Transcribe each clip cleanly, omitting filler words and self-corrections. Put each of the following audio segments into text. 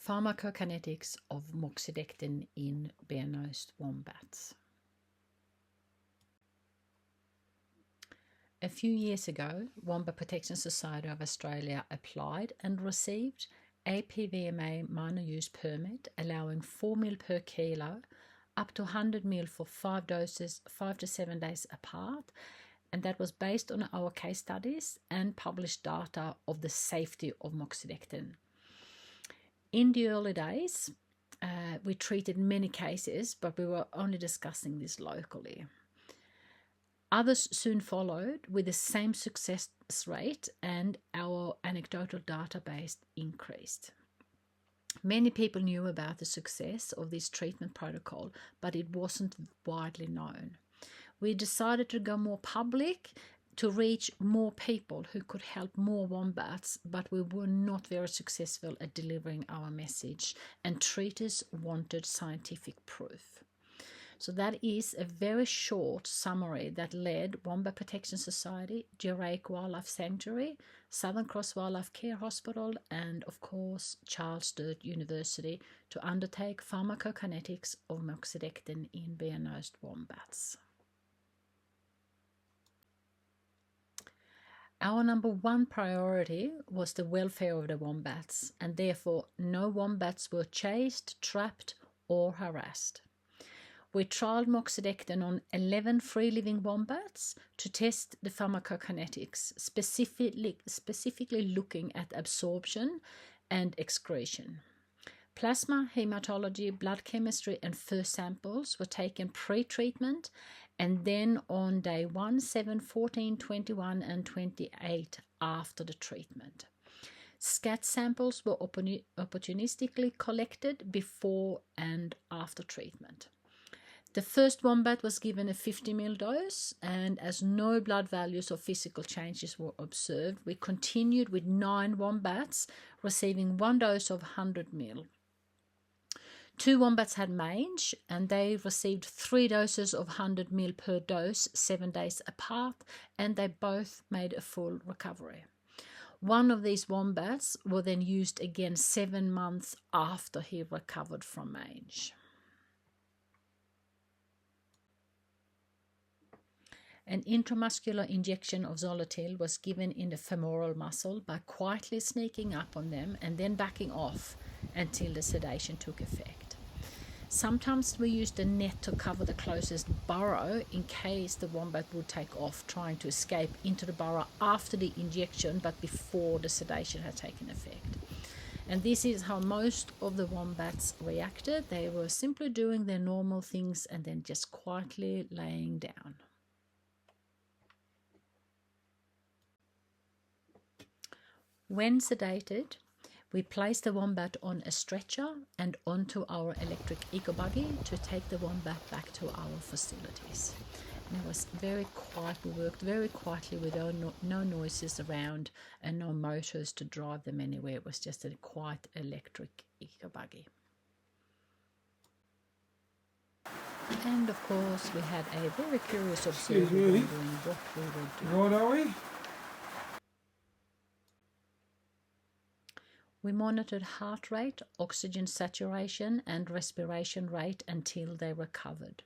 Pharmacokinetics of Moxidectin in bare-nosed wombats. A few years ago, Wombat Protection Society of Australia applied and received APVMA minor use permit allowing 4 ml per kilo up to 100 ml for 5 doses 5 to 7 days apart, and that was based on our case studies and published data of the safety of Moxidectin. In the early days, we treated many cases, but we were only discussing this locally. Others soon followed with the same success rate, and our anecdotal database increased. Many people knew about the success of this treatment protocol, but it wasn't widely known. We decided to go more public to reach more people who could help more wombats, but we were not very successful at delivering our message, and treaters wanted scientific proof. So that is a very short summary that led Wombat Protection Society, Drake Wildlife Sanctuary, Southern Cross Wildlife Care Hospital, and of course Charles Sturt University to undertake pharmacokinetics of Moxidectin in bare-nosed wombats. Our number one priority was the welfare of the wombats, and therefore no wombats were chased, trapped, or harassed. We trialled Moxidectin on 11 free-living wombats to test the pharmacokinetics, specifically looking at absorption and excretion. Plasma, hematology, blood chemistry, and fur samples were taken pre-treatment, and then on day 1, 7, 14, 21, and 28 after the treatment. Scat samples were opportunistically collected before and after treatment. The first wombat was given a 50 ml dose, and as no blood values or physical changes were observed, we continued with 9 wombats receiving 1 dose of 100 ml. 2 wombats had mange, and they received 3 doses of 100 ml per dose 7 days apart, and they both made a full recovery. One of these wombats were then used again 7 months after he recovered from mange. An intramuscular injection of Zolatil was given in the femoral muscle by quietly sneaking up on them and then backing off until the sedation took effect. Sometimes we used a net to cover the closest burrow in case the wombat would take off trying to escape into the burrow after the injection but before the sedation had taken effect. And this is how most of the wombats reacted. They were simply doing their normal things and then just quietly laying down. When sedated, we placed the wombat on a stretcher and onto our electric eco-buggy to take the wombat back to our facilities. And it was very quiet. We worked very quietly with no noises around and no motors to drive them anywhere. It was just a quiet electric eco-buggy. And of course, we had a very curious observer wondering what we were doing. What are we? We monitored heart rate, oxygen saturation, and respiration rate until they recovered.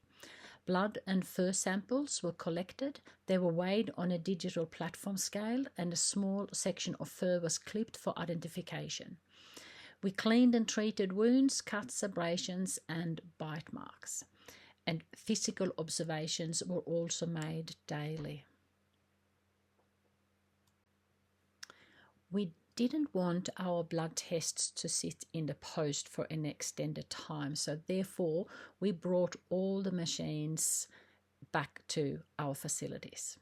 Blood and fur samples were collected. They were weighed on a digital platform scale, and a small section of fur was clipped for identification. We cleaned and treated wounds, cuts, abrasions, and bite marks. And physical observations were also made daily. We didn't want our blood tests to sit in the post for an extended time, so therefore we brought all the machines back to our facilities.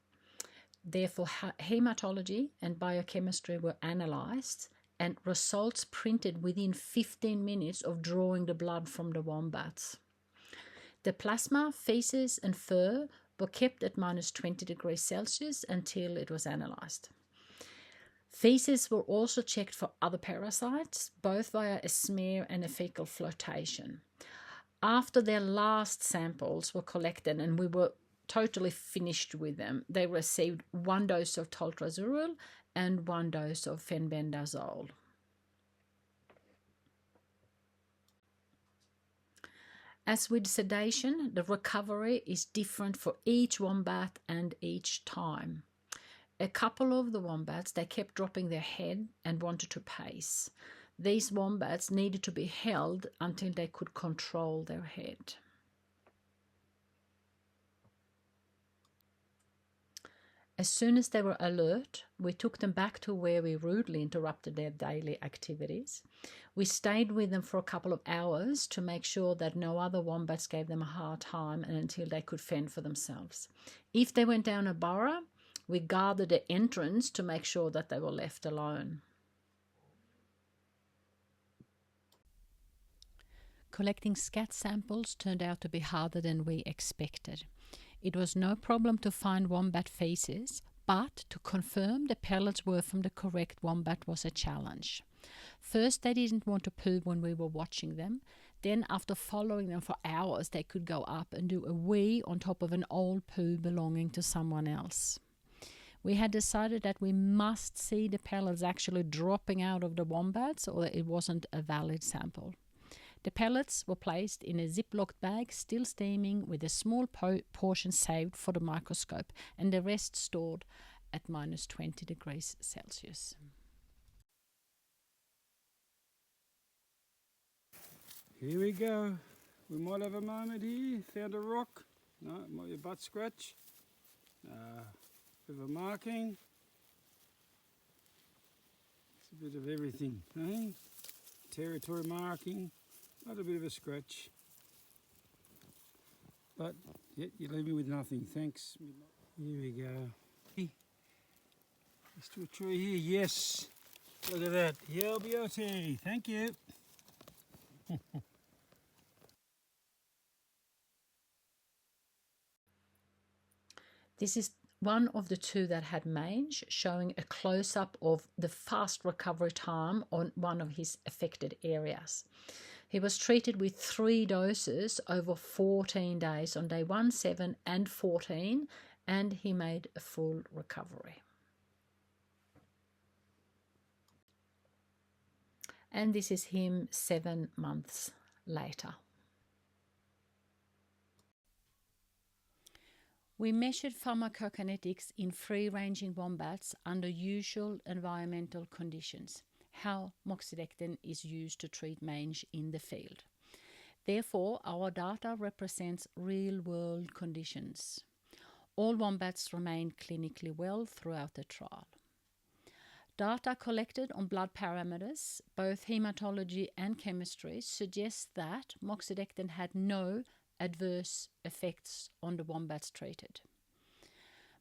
Therefore, hematology and biochemistry were analysed and results printed within 15 minutes of drawing the blood from the wombats. The plasma, feces and fur were kept at -20 degrees Celsius until it was analysed. Feces were also checked for other parasites, both via a smear and a fecal flotation. After their last samples were collected and we were totally finished with them, they received 1 dose of toltrazuril and 1 dose of fenbendazole. As with sedation, the recovery is different for each wombat and each time. A couple of the wombats, they kept dropping their head and wanted to pace. These wombats needed to be held until they could control their head. As soon as they were alert, we took them back to where we rudely interrupted their daily activities. We stayed with them for a couple of hours to make sure that no other wombats gave them a hard time and until they could fend for themselves. If they went down a burrow, we guarded the entrance to make sure that they were left alone. Collecting scat samples turned out to be harder than we expected. It was no problem to find wombat feces, but to confirm the pellets were from the correct wombat was a challenge. First, they didn't want to poo when we were watching them. Then, after following them for hours, they could go up and do a wee on top of an old poo belonging to someone else. We had decided that we must see the pellets actually dropping out of the wombats or it wasn't a valid sample. The pellets were placed in a ziplocked bag, still steaming, with a small portion saved for the microscope and the rest stored at minus 20 degrees Celsius. Here we go. We might have a moment here. Found a rock. No, it might be a butt scratch. Bit of a marking. It's a bit of everything, eh? Territory marking. Not a bit of a scratch. But yeah, you leave me with nothing. Thanks. Here we go. Let's do a tree here. Yes. Look at that. LBOT. Thank you. This is one of the two that had mange, showing a close-up of the fast recovery time on one of his affected areas. He was treated with 3 doses over 14 days on day 1, 7 and 14, and he made a full recovery. And this is him 7 months later. We measured pharmacokinetics in free-ranging wombats under usual environmental conditions, how Moxidectin is used to treat mange in the field. Therefore, our data represents real-world conditions. All wombats remained clinically well throughout the trial. Data collected on blood parameters, both hematology and chemistry, suggests that Moxidectin had no adverse effects on the wombats treated.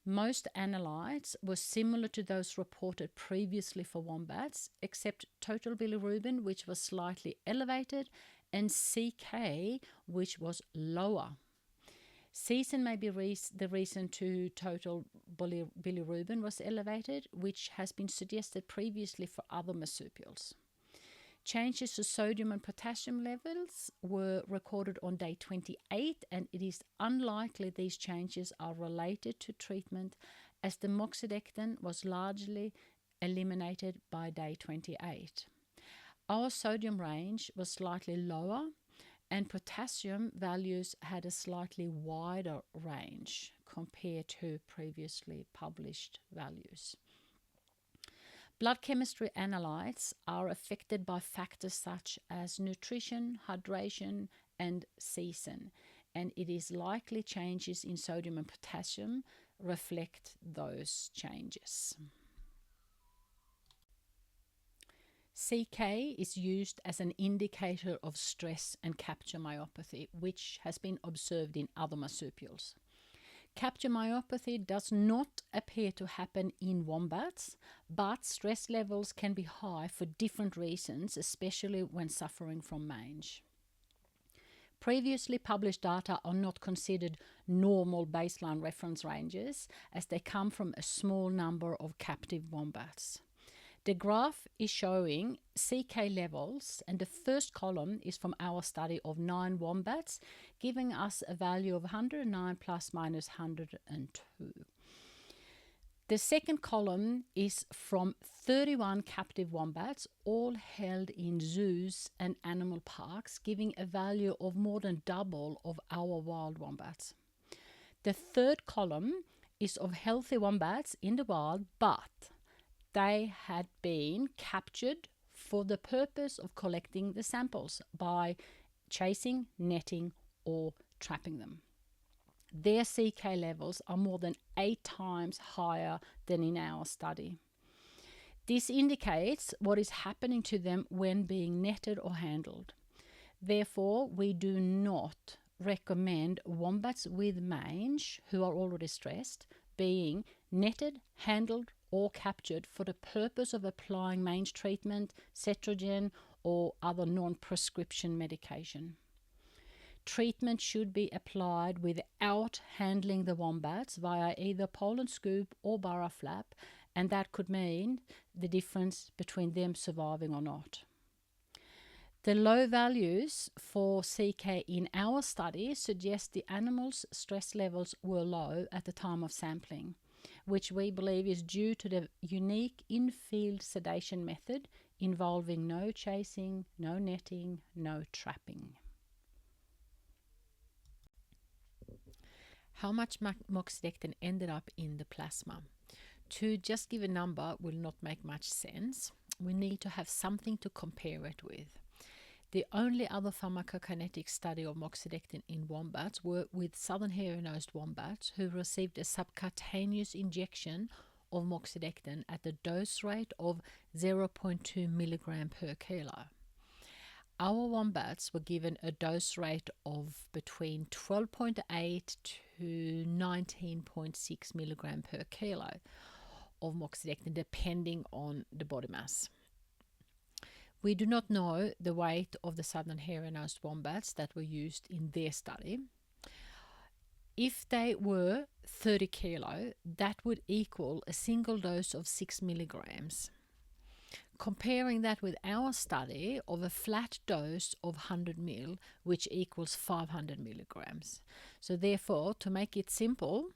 Most analytes were similar to those reported previously for wombats, except total bilirubin, which was slightly elevated, and CK, which was lower. Season may be the reason to total bilirubin was elevated, which has been suggested previously for other marsupials. Changes to sodium and potassium levels were recorded on day 28, and it is unlikely these changes are related to treatment, as the Moxidectin was largely eliminated by day 28. Our sodium range was slightly lower, and potassium values had a slightly wider range compared to previously published values. Blood chemistry analytes are affected by factors such as nutrition, hydration, and season, and it is likely changes in sodium and potassium reflect those changes. CK is used as an indicator of stress and capture myopathy, which has been observed in other marsupials. Capture myopathy does not appear to happen in wombats, but stress levels can be high for different reasons, especially when suffering from mange. Previously published data are not considered normal baseline reference ranges, as they come from a small number of captive wombats. The graph is showing CK levels, and the first column is from our study of 9 wombats, giving us a value of 109 plus minus 102. The second column is from 31 captive wombats, all held in zoos and animal parks, giving a value of more than double of our wild wombats. The third column is of healthy wombats in the wild, but they had been captured for the purpose of collecting the samples by chasing, netting, or trapping them. Their CK levels are more than 8 times higher than in our study. This indicates what is happening to them when being netted or handled. Therefore, we do not recommend wombats with mange, who are already stressed, being netted, handled, or captured for the purpose of applying mange treatment, cetregen, or other non-prescription medication. Treatment should be applied without handling the wombats via either pollen scoop or burra flap, and that could mean the difference between them surviving or not. The low values for CK in our study suggest the animals' stress levels were low at the time of sampling, which we believe is due to the unique in-field sedation method involving no chasing, no netting, no trapping. How much moxidectin ended up in the plasma? To just give a number will not make much sense. We need to have something to compare it with. The only other pharmacokinetic study of moxidectin in wombats were with southern hairy-nosed wombats who received a subcutaneous injection of moxidectin at the dose rate of 0.2 milligram per kilo. Our wombats were given a dose rate of between 12.8 to 19.6 milligram per kilo of moxidectin, depending on the body mass. We do not know the weight of the southern hairy-nosed wombats that were used in their study. If they were 30 kilo, that would equal a single dose of 6 milligrams. Comparing that with our study of a flat dose of 100 ml, which equals 500 milligrams. So therefore, to make it simple,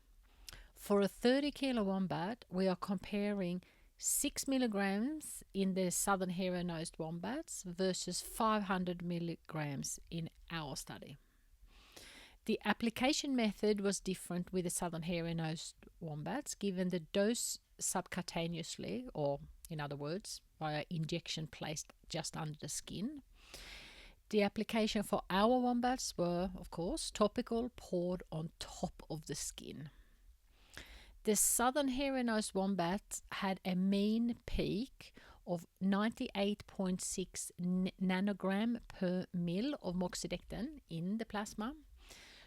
for a 30 kilo wombat, we are comparing 6 milligrams in the southern hairy-nosed wombats versus 500 milligrams in our study. The application method was different with the southern hairy-nosed wombats, given the dose subcutaneously, or in other words, via injection placed just under the skin. The application for our wombats were, of course, topical, poured on top of the skin. The southern hairy-nosed wombat had a mean peak of 98.6 nanogram per mil of moxidectin in the plasma.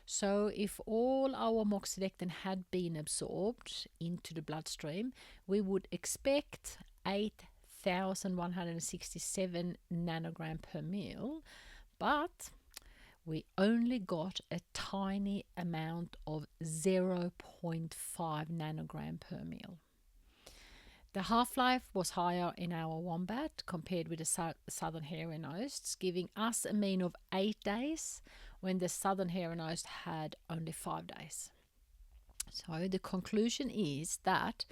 So if all our moxidectin had been absorbed into the bloodstream, we would expect 8,167 nanogram per mil, but we only got a tiny amount of 0.5 nanogram per mil. The half-life was higher in our wombat compared with the southern hairy-nosed, giving us a mean of 8 days when the southern hairy-nosed had only 5 days. So the conclusion is that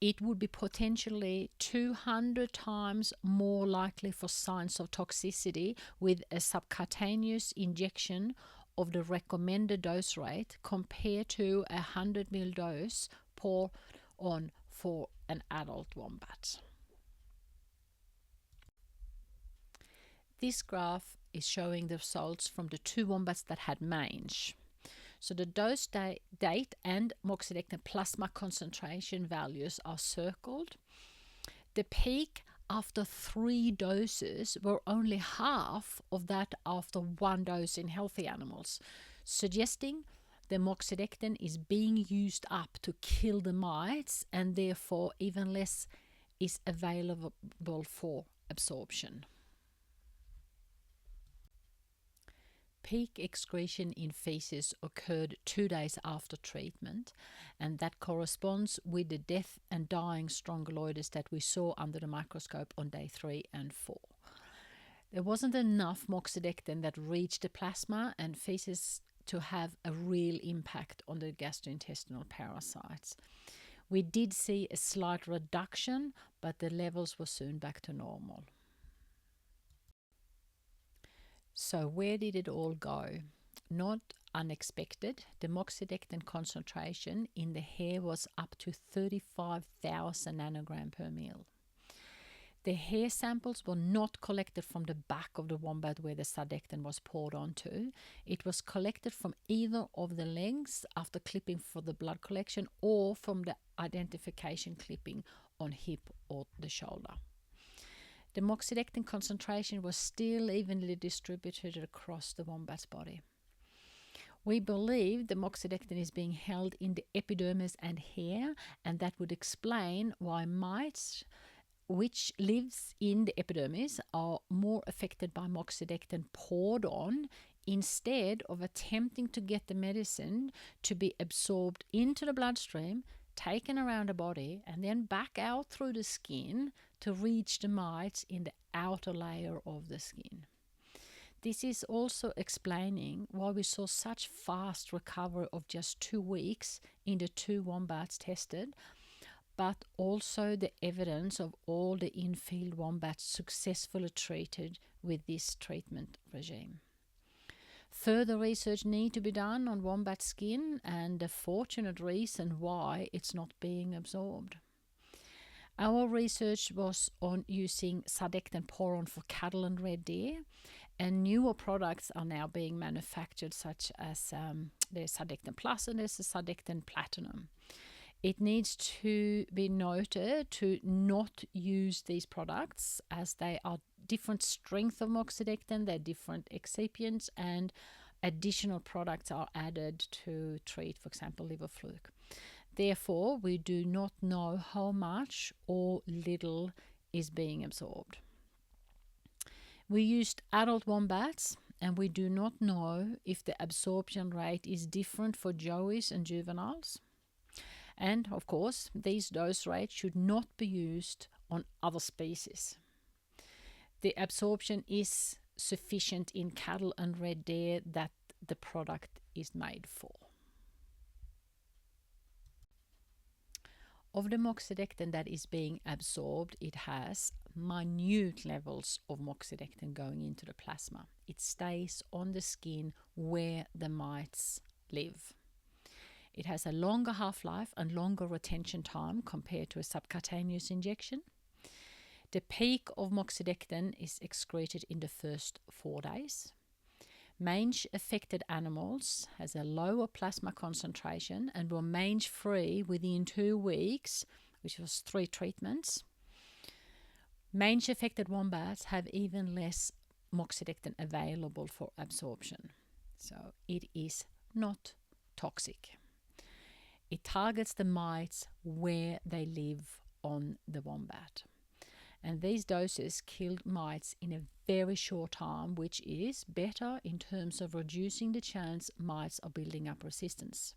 it would be potentially 200 times more likely for signs of toxicity with a subcutaneous injection of the recommended dose rate compared to a 100 ml dose poured on for an adult wombat. This graph is showing the results from the 2 wombats that had mange. So the dose date and moxidectin plasma concentration values are circled. The peak after 3 doses were only half of that after 1 dose in healthy animals, suggesting the moxidectin is being used up to kill the mites and therefore even less is available for absorption. Peak excretion in feces occurred 2 days after treatment, and that corresponds with the death and dying strongyloides that we saw under the microscope on day 3 and 4. There wasn't enough moxidectin that reached the plasma and feces to have a real impact on the gastrointestinal parasites. We did see a slight reduction, but the levels were soon back to normal. So where did it all go? Not unexpected, the moxidectin concentration in the hair was up to 35,000 nanogram per mil. The hair samples were not collected from the back of the wombat where the sadectin was poured onto. It was collected from either of the legs after clipping for the blood collection or from the identification clipping on hip or the shoulder. The moxidectin concentration was still evenly distributed across the wombat's body. We believe the moxidectin is being held in the epidermis and hair, and that would explain why mites which lives in the epidermis are more affected by moxidectin poured on instead of attempting to get the medicine to be absorbed into the bloodstream, taken around the body, and then back out through the skin to reach the mites in the outer layer of the skin. This is also explaining why we saw such fast recovery of just 2 weeks in the 2 wombats tested, but also the evidence of all the in-field wombats successfully treated with this treatment regime. Further research needs to be done on wombat skin and the fortunate reason why it's not being absorbed. Our research was on using sadectin pour-on for cattle and red deer, and newer products are now being manufactured such as there's Sadectin Plus and there's the Sadectin Platinum. It needs to be noted to not use these products as they are different strength of moxidectin, they're different excipients, and additional products are added to treat, for example, liver fluke. Therefore, we do not know how much or little is being absorbed. We used adult wombats, and we do not know if the absorption rate is different for joeys and juveniles. And, of course, these dose rates should not be used on other species. The absorption is sufficient in cattle and red deer that the product is made for. Of the moxidectin that is being absorbed, it has minute levels of moxidectin going into the plasma. It stays on the skin where the mites live. It has a longer half-life and longer retention time compared to a subcutaneous injection. The peak of moxidectin is excreted in the first 4 days. Mange-affected animals has a lower plasma concentration and were mange-free within 2 weeks, which was 3 treatments. Mange-affected wombats have even less moxidectin available for absorption. So it is not toxic. It targets the mites where they live on the wombat. And these doses killed mites in a very short time, which is better in terms of reducing the chance mites are building up resistance.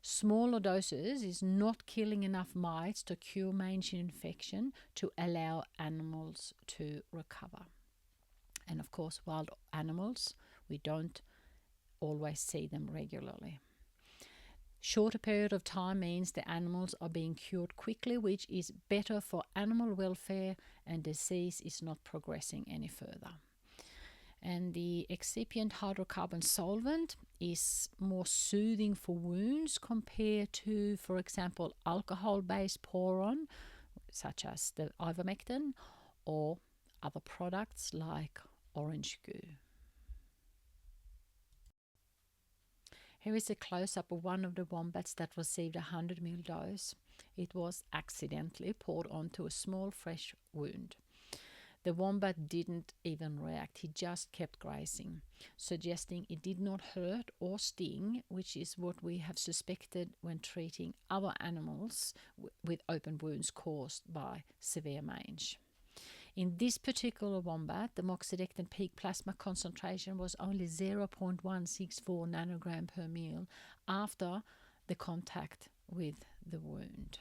Smaller doses is not killing enough mites to cure mange infection to allow animals to recover. And of course, wild animals, we don't always see them regularly. Shorter period of time means the animals are being cured quickly, which is better for animal welfare, and disease is not progressing any further. And the excipient hydrocarbon solvent is more soothing for wounds compared to, for example, alcohol-based pour-on, such as the ivermectin, or other products like orange goo. Here is a close-up of one of the wombats that received a 100 ml dose. It was accidentally poured onto a small fresh wound. The wombat didn't even react, he just kept grazing, suggesting it did not hurt or sting, which is what we have suspected when treating other animals with open wounds caused by severe mange. In this particular wombat, the moxidectin peak plasma concentration was only 0.164 nanogram per ml after the contact with the wound.